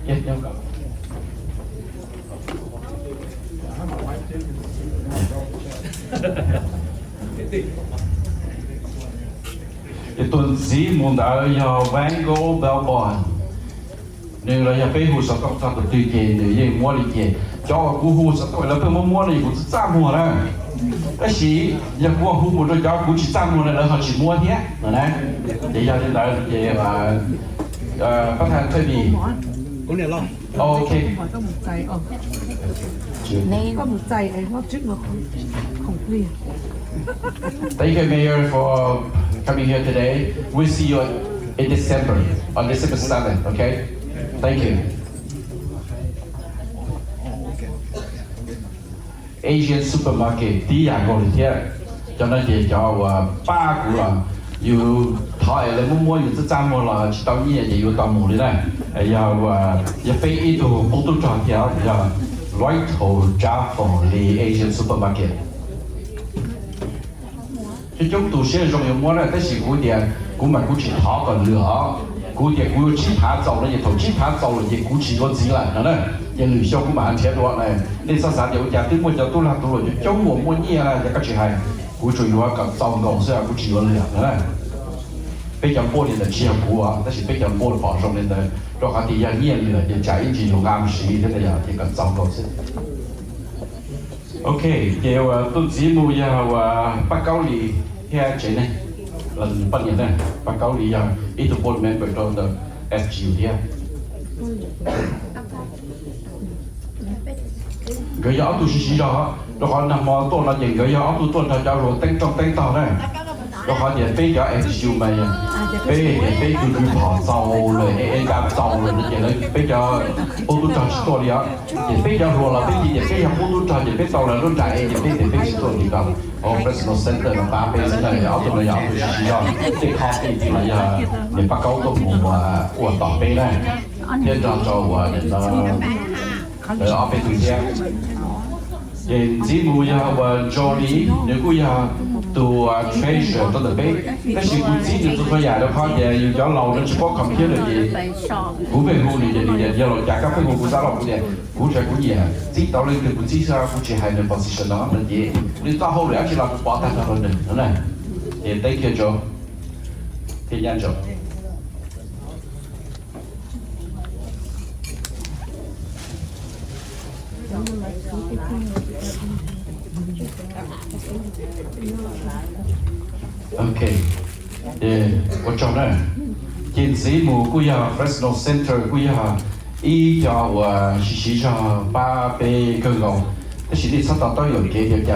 Yes, no go. Cái tuần gì muốn đã giờ Van Gogh Bellboy nên là nhà phê hồ sơ công tác từ tùy kiện để gì mua đi kiện cho cú hồ sơ tôi là phải mua này cũng chỉ trăm mua này cái gì nhà cú hồ mua cho cháu cũng chỉ trăm mua này là họ chỉ mua nhé rồi đấy để giờ hiện tại về mà phát hành cái gì cũng được lo ok có một tay có một tay ấy nó trước nó không clear. Thank you, Mayor, for coming here today. We'll see you in December, on December 7th, okay? Thank you. Asian supermarket, tí à gọi thế, cho nên thì cho ba cú là, yêu thay là mua yêu rất trăm mua là chỉ tao nhẹ thì yêu tao mua đi này, giờ phải ít đồ bốc tô tròn theo, giờ right to job for the Asian supermarket. Chứ chúng tôi sẽ dùng những món này tất cả của tiền của mình cũng chỉ tháo còn lửa của tiền của chỉ tháo dầu là gì thầu chỉ tháo dầu là gì cũng chỉ có gì là nó này giờ lửa sau của bạn chế độ này nên sao sáng giờ nhà tôi muốn cho tôi làm tôi rồi chống mùa mua nhẹ là cái chuyện hay của chủ yếu là cầm dầu ngầu sẽ cũng chỉ có lửa nó này bây giờ mua thì là chia của tất cả bây giờ mua là bỏ trong nên là cho họ thì nhẹ lửa thì chạy chỉ dùng am xí thế này thì cầm dầu ngầu sẽ ok, giờ tôi chỉ mua giờ Bắc Cao Lý theo chế này lần bắt nhận này Bắc Cao Lý giờ ít một board member trong the SGU theo cái giáo tôi chỉ đó họ nằm mò tôi là những cái giáo tôi là giáo rồi tính trong tính tao này đó họ nhận bây giờ SGU mày bây tôi bỏ dầu rồi em gặp dầu rồi như vậy bây giờ ô tô tròn store đi á bây giờ rồi là bây giờ ô tô tròn bây giờ là nó chạy bây giờ store đi gặp personal center là ba bây giờ này áo tôi là áo tôi chỉ đó cái coffee thì là giờ để bắt câu tôi mua của tỏ bây này nên cho để ở bên tụi em thì chỉ mua giờ Johnny nếu cứ giờ từ Tsheej tới từ bên cái sự cũng chỉ được tôi nhà đó khó về dù cho lâu nó chỉ có không thiếu được gì cũng về nguồn thì giờ là cả các cái nguồn của xã hội cũng sẽ cũng gì chỉ tạo lên được cũng chỉ sao cũng chỉ hay được position đó là gì nên tao hậu để chỉ là bỏ tay ra hơn nữa này thì thank you Joe thì nhanh Joe ok quan trọng này chiến sĩ mù của nhà Fresno Center của nhà y cho chỉ cho ba bê cơ ngầu thế chỉ đi sắp tới tới rồi kia thì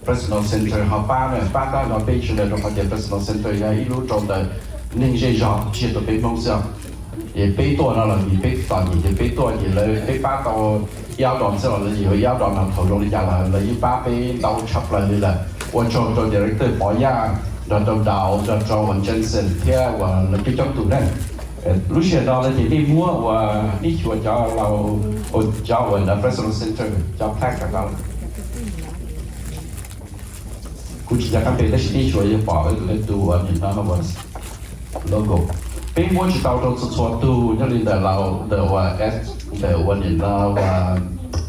Fresno Center họ ba ta nó bê cho nên nó phải Fresno Center ya y lúc trong đời nên dễ dàng chỉ tụi bê mong sao thì bê to nó là bị bê toàn thì bê to thì lấy bê ba tàu giáo đoàn sẽ là gì rồi giáo đoàn làm thầu rồi là lấy ba bê tàu chấp lại là quan trọng cho director bỏ ra rồi trong đào rồi cho Hoàng Jensen theo và là cái trong tủ này lúc trước đó là chỉ đi mua và đi chùa cho là cho là Fresno Center cho Plaque cả đó kuchia ka pe da shi shuo ye pa le tu an ni na was logo pe mo chi tao to so tu nya lin da lao the wa s the one in la wa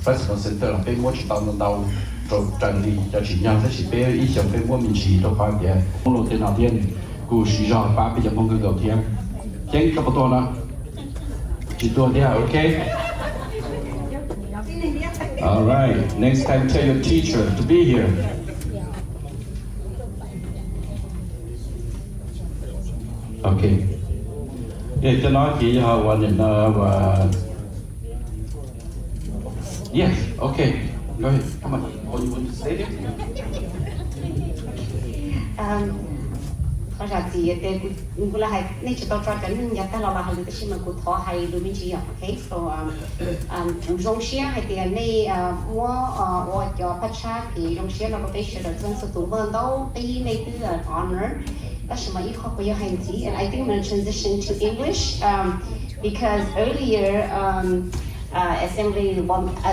festival center pe mo chi tao tao cho trang đi cho chỉ nhau sẽ chỉ bé ý想bé mua mình chỉ cho khoan tiền mong đầu tiên nào tiên cụ chỉ cho ba bây giờ mong cái đầu tiên chén cho bao nào chỉ tuần đi ok alright next time tell your teacher to be here ok để cho nói chỉ cho hoàn nhận và yes ok go ahead come on what you want to sayเขาจะจีแต่กูละให้ในจุดตอนกันนึงยัดแต่เราละให้ดูแต่ชิมันกูท้อให้ดูไม่จีอ่ะโอเค so จงเชียให้แต่ในว่าจะพัชชาที่จงเชียเราก็ไปเชื่อจนสุดตัวเบอร์โตตีในตัว honor แต่ชิมันอีกข้อก็ยังให้จี and I think I'm gonna transition to English because earlier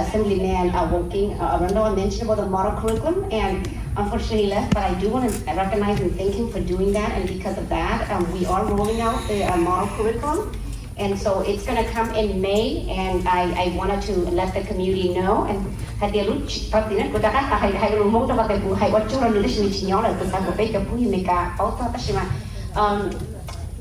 assemblyman working Arando mentioned about the model curriculum and unfortunately he left, but I do want to recognize and thank him for doing that, and because of that we are rolling out the model curriculum, and so it's going to come in May, and I wanted to let the community know, and had the look but the good I remote about the book I got to listen to you because I will make a point make a auto tashima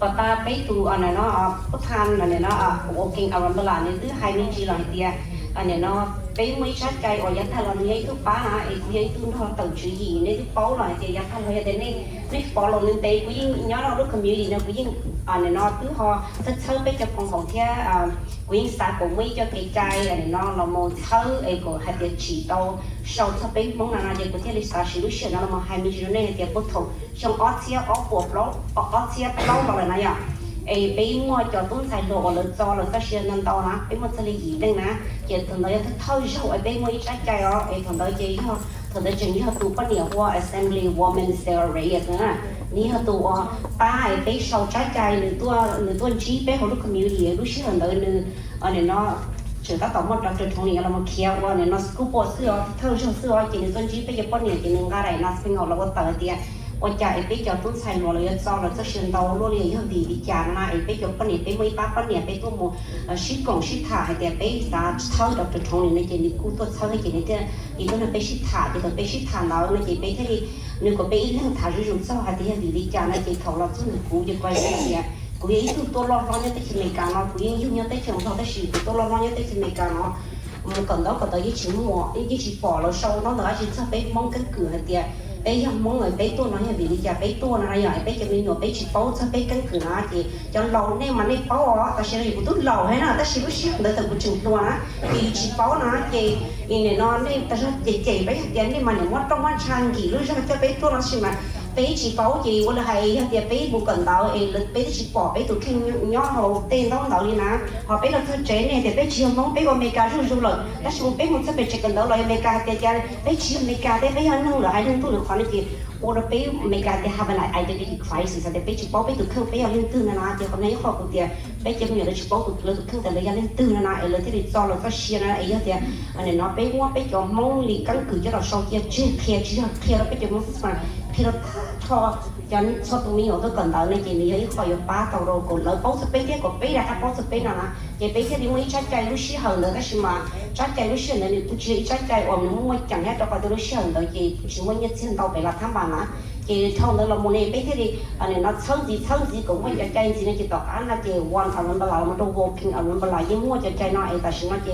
but taไปตัวอันนั้นเนาะพุทธันอันนั้นเนาะ walking around ตลาดนี่คือไฮมีจีหลายเดียอันนั้นเนาะไปไม่ชัดใจอ๋อยัดทะเลนี่ทุกป้านะไอ้ยัยตุ้นทอตื่นชื่อยีนี่ที่เป้าหน่อยที่ยัดทะเลแต่นี่ฟอลล์นี่เตะกูยิ่งย้อนเราลูกคอมมิวนิตี้เนี่ยกูยิ่งอันนั้นเนาะคือพอถ้าเช่าไปจับของเที่ยกูยิ่งสากูไม่จะติดใจอันนั้นเนาะเราโมเช่าไอ้กูให้เดี๋ยวฉีดเอาเช่าถ้าไปมองนานๆเดี๋ยวกูเที่ยลิซ่าชิลุเชียนะเรามาไฮมีจีเนี่ยเดี๋ยวกูถูกช่องออเทียออปวดล้ออเทียเล่าอะไรนะอย่างไอ้ไปมัวจอดต้นสายโลหรือจอหรือก็เชียร์นั่นต่อนะไปมัวทะเลหีนึงนะเกี่ยวกับเราจะเท่าเช่าไอ้ไปมัวใจใจอ๋อไอ้ของเราจะยี่ห้อของเราจะยี่ห้อตัวป้าเหนียวว่า assembly woman series นะนี่ห้อตัวป้าไอ้ไปเช่าใจหรือตัวจีไปของลูก community ลูกเชื่อเราเนี่ยอันนี้เนาะเชื่อก็ต่อมาจากจุดตรงนี้เรามาเคี่ยวว่าเนี่ยเนาะสกูปเสื้อเท่าเช่าเสื้อจีนตัวจีไปจะป้าเหนียวจีนนึงก็ได้นะซึ่งเราก็ต่อเดียวันจ่าไอ้ไปจอดต้นไทรหมดเลยจอดเราจะเชิญเราโรเรียยังดีดีจานนะไอ้ไปจอดปนเนี่ยไปไม่ป้าปนเนี่ยไปตัวโมชิดกงชิดถ่าให้แต่ไปสาเท่าดอกจุดทองในเจนี่กูตัวเท่าให้เจนี่เจ้าอีกตัวนั้นไปชิดถ่าเดี๋ยวไปชิดถ่าเราในเจไปที่นึกว่าไปอีกเรื่องถ่ารุ่งเจ้าให้ที่ดีดีจานในเจเขาเราซึ่งกูจะไปเสียกูยังตัวร้อนเนี่ยแต่ชิมไม่กันเนาะกูยังยุ่งเนี่ยแต่ชิมเขาแต่ชิมตัวร้อนเนี่ยแต่ชิมไม่กันเนาะมันก่อนเราก็ต้องยิ่งชิมหัวยิ่งชิมปอเราเช่าเราต้องชิมชอบไปมองกันเกลือให้เดียไปยังมองเลยไปตัวน้อยอย่างนี้จะไปตัวอะไรอย่างไปจะมีหนูไปชิปโป้จะไปกันคือนะจีจะเราเนี่ยมันไม่โป้แต่ฉันอยู่ตุ้เราให้นะแต่ฉันรู้สึกแต่กูจึงตัวนะจีชิปโป้นะจีอีเนี่ยนอนเนี่ยแต่ฉันจีไปเดี๋ยวนี้มันเนี่ยว่าต้องว่าช่างกี่รู้ใช่ไหมจะไปตัวเราใช่ไหมไปชิปโป้จีวันละให้เดี๋ยวไปบุกกันเราเองไปชิปโป้ไปตัวแข่งย่อเราเต้นต้องเราเลยนะพอไปเราเธอเจ๊เนี่ยเดี๋ยวไปเชียร์มองไปอเมริการู้เลยแต่ฉันไปมันจะไปเช็คกันเราเลยอเมริกาเดี๋ยวจะไปเชียร์อเมริกาได้ไปยังนั่งหรือให้นั่งตัวหรือคนนี้or the pay make they have an identity crisis and the pay chipไปตัวเครื่องไปยังเล่นตื้นนะเดี๋ยวคนนี้เขาตัวเดียวไปจะมีอะไรชิปตัวเครื่องแต่เลยยังเล่นตื้นนะไอ้เลยที่จอเราก็เชียร์นะไอ้เดียวอันนี้เนาะไปว่าไปจอมองลีกันคือจะเราชอบเกี่ยวเคลียร์ไปจะมันสักเคลียร์ทอยันชอบตรงนี้เราก็กันดาวในเจนี่ยังคอยป้าตัวเราคนเราป้องสเปซเนี่ยก็ไปได้ครับป้องสเปซนะเดี๋ยวไปแค่นี้มันชัดใจรู้ชื่อเหรอก็ใช่ไหมชัดใจรู้ชื่อเนี่ยผู้ชื่อชัดใจว่ามันมั่วจังเนี่ยเราก็จะรู้ชื่อเหรอเจผู้ชื่อมันยัดเส้นเราไปละทั้งบ้านนะเจเท่านั้นเราโมเน่ไปแค่นี้อันนี้เราเช่าจีก็ไม่ใจจริงๆเจต่ออันนะเจวันอารมณ์เบลามันต้อง walking อารมณ์เบลายิ่งมั่วใจน้อยแต่ฉันว่าเจ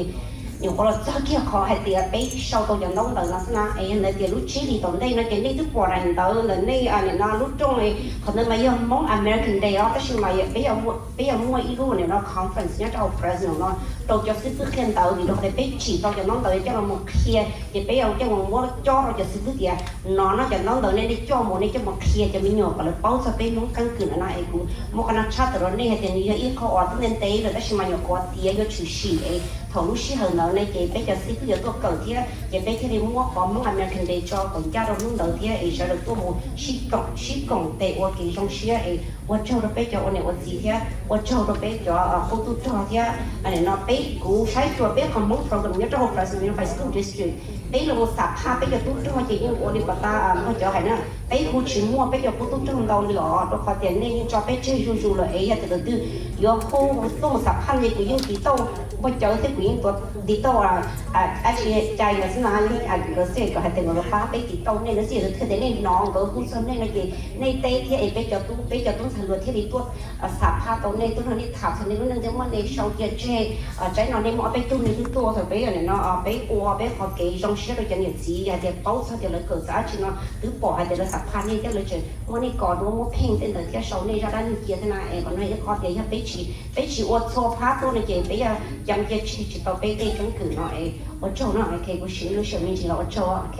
อยู่ก็เราจะเกี่ยวขอให้เตี๋ยไปเช่าตัวอย่างน้องเดินลักษณะไอ้เนี่ยเตี๋ยรู้ชี้ดีตรงนี้นะเจนี่ทุกปวดอะไรเดินเลยนี่อันนี้นะรู้ตรงเลยคนนั้นมายังมอง American Day แต่ฉันมาไปยังมั่วอีรู้เนี่ยเนาะ conference เนี่ยจะเอา president เนาะตัวจะซื้อเขียนเดินดีเราได้ไปฉีดตัวอย่างน้องเดินจะเราหมดเคลียร์จะไปเอาจะมองว่าจ่อเราจะซื้อเตี๋ยนอนนะจะน้องเดินเนี่ยจ่อหมดเนี่ยจะหมดเคลียร์จะมีหยอกกันเลยเป้าจะไปน้องกันคืนอะไรไอ้กูมองกันนักชาติแต่เราเนี่ยเดี๋ยวนี้อีกเขาออกตั้งแต่เตยเลยแต่ฉันมาหยอกว่าเตี๋ยก็ชื่อชีไอ้thầu lúc xí hơn nữa này chị bây giờ xí cứ giờ tôi cầu thiệt chị bây giờ đi mua có món ăn American Day cho còn cha đâu lúc đầu thiệt ấy sẽ được tôi mua xí còng tệ qua kỳ trong xí ấy qua châu đó bây giờ này qua gì thiệt qua châu đó bây giờ cô tôi cho thiệt anh nó bây bé cũ sai chùa bé còn muốn program nhớ trong học sinh phải school district bé là một sạp ha bé giờ tút trong chỉ những ổn định bà ta nó cho hay nữa bé khu chỉ mua bé giờ khu tút trong đầu lọ nó phát tiền nên cho bé chơi dù là ấy từ từ giờ khu một sạp ha này của những tí tàu bây giờ thì của những tí tàu à chị trai là xin nói cái sẽ có hai tiền mà phá bé tí tàu nên nó sẽ được thế nên nó có khu sân nên là gì nên tây thì bé giờ tút thành luật thì đi tuột sạp ha tàu nên tút nó đi thảo thành nên nó giống mà này sau kia chơi trái nó nên mọi bé tút này tút to rồi bé này nó bé qua bé họ kể trong xe rồi cho những gì thì bao sao thì lấy cỡ giá chỉ nó cứ bỏ hay là sạp ha nên cái lấy chuyện mà này còn nó mua pin tên là cái sau này ra đây kia thế này còn này có thể bé chỉ ô tô phá tôi này chị bé giờ chỉ tàu bé đây trong cử nói ở chỗ nào cái của chị lúc mình chỉ là ở chỗ ok